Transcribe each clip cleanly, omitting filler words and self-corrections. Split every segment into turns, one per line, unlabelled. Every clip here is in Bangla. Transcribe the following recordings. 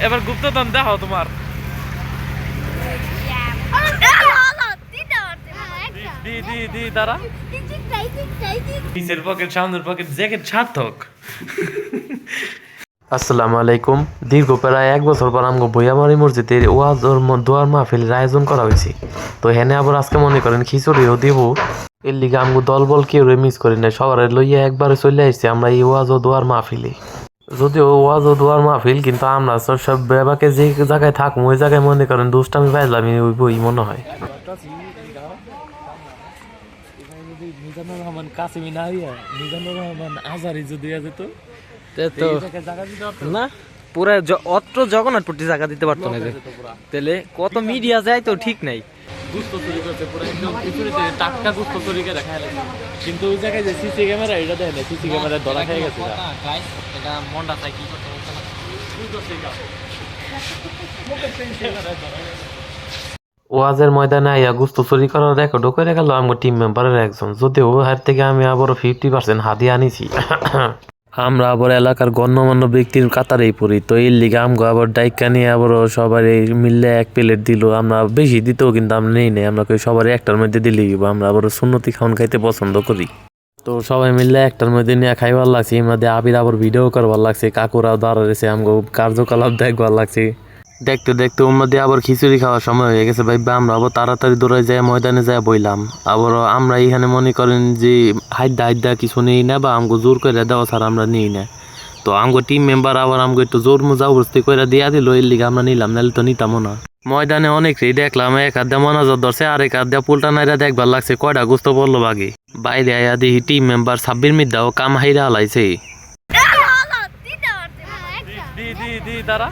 এবার গুপ্তধন দেখাও তোমার। দাঁড়া, পিছের পকেট সামনের পকেট জ্যাকেট সার্থক। আসসালামু আলাইকুম। দীর্ঘ প্রায় 1 বছর পর আমগো বইয়ামারি মসজিদের ওয়াজ ও দোয়ার মাহফিলের আয়োজন করা হয়েছে। তো হেনে আবার আজকে মনে করেন খিচুড়িও দিব। এর লিগে আমগো দল বল কেউ মিস করি না, সবার লইয়া একবারে চলে আসছি আমরা এই ওয়াজ ও দোয়ার মাহফিলে। যদিও ওয়াজ ও দোয়ার মাহফিল, কিন্তু আমরা সব বেবাকে যে জায়গায় থাকবো ওই জায়গায় মনে করেন দুষ্টামি পাইলাম ওই বই মনে হয়। মিজানুর রহমান কাসিমি না হইয়া মিজানুর রহমান আজারি যদি যেত
না, পুরা অত্র জগন্নাথপুরটি জায়গা দিতে পারতো না। তাহলে কত মিডিয়া যায় তো ঠিক নাই।
গুস্ত চুরি করছে পুরো একদম খিচুড়িতে টাটকা গুস্ত চুরিকে দেখা গেছে, কিন্তু ওই জায়গায় যে সিসি ক্যামেরা এটা দেয় না, সিসি ক্যামেরা ধরা খেয়ে গেছে।
এটা মনটা চাই কি করতে
ওয়াজের ময়দানে আইয়া গুস্ত চুরি করার রেকর্ডও করে গেল আমার টিম মেম্বারের একজন, যদিও হার থেকে আমি আবারও 50% হাদিয়া আনিছি। আমরা আবার এলাকার গণ্যমান্য ব্যক্তির কাতারেই পড়ি, তো এর লিগে আমগো আবার ডাইকা নিয়ে আবারও সবার মিললে 1 প্লেট দিল। আমরা বেশি দিতেও কিন্তু আমরা নেই নাই, আমরা সবার একটার মধ্যে দিলেই আমরা আবার সুন্নতি খাওয়ান খাইতে পছন্দ করি। তো সবাই মিললে একটার মধ্যে নিয়ে খাইবার লাগছে, এর মধ্যে আবির আবার ভিডিও করবার লাগছে, কাকুরাও দাঁড়াইছে, আমগো কার্যকলাপ দেখবার লাগছে। দেখতে দেখতে ওর মধ্যে আবার খিচুড়ি খাওয়ার সময় হয়ে গেছে ভাই, আমরা আবার তাড়াতাড়ি দৌড়াই যায় ময়দানে যায় বইলাম। আবার আমরা এখানে মনে করেন যে হাইডা কিছু নেই না, বা আমগো জোর করে দেওয়া ছাড়া আমরা নিই না। তো আমগো টিম মেম্বার আবার আমগো একটু জোর জবরদস্তি করে দিয়া দিল, এর লিগে আমরা নিলাম, নাহলে তো নিতামও না। ময়দানে অনেকটাই দেখলাম, 1 হাত দিয়ে মনাজত ধরছে, আর 1 হাত দিয়ে পুলটা নাইরা দেখবার লাগছে কয়টা গোস্ত পড়লো বাগে। বাইরে আয়া দেখি টিম মেম্বার 26 মিনিটও কাম হাইরা হালাইছে।
দাঁড়া,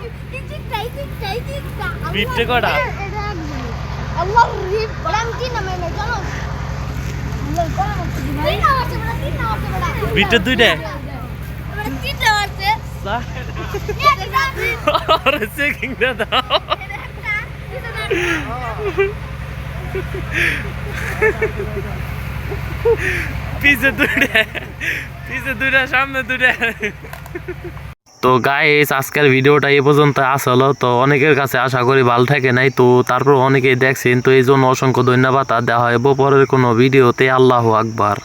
বিটে কয়টা? বিটে 2টা। চেকিং দাও। পিছে 2টা, সামনে 2টা। তো গাইস, আজকের ভিডিওটা এই পর্যন্ত আসলো। তো অনেকের কাছে আশা করি ভালো থাকে নাই, তো তারপর অনেকেই দেখছেন, তো এই জন্য অসংখ্য ধন্যবাদ। আর দেখা হবে পরের কোনো ভিডিওতে। আল্লাহু আকবার।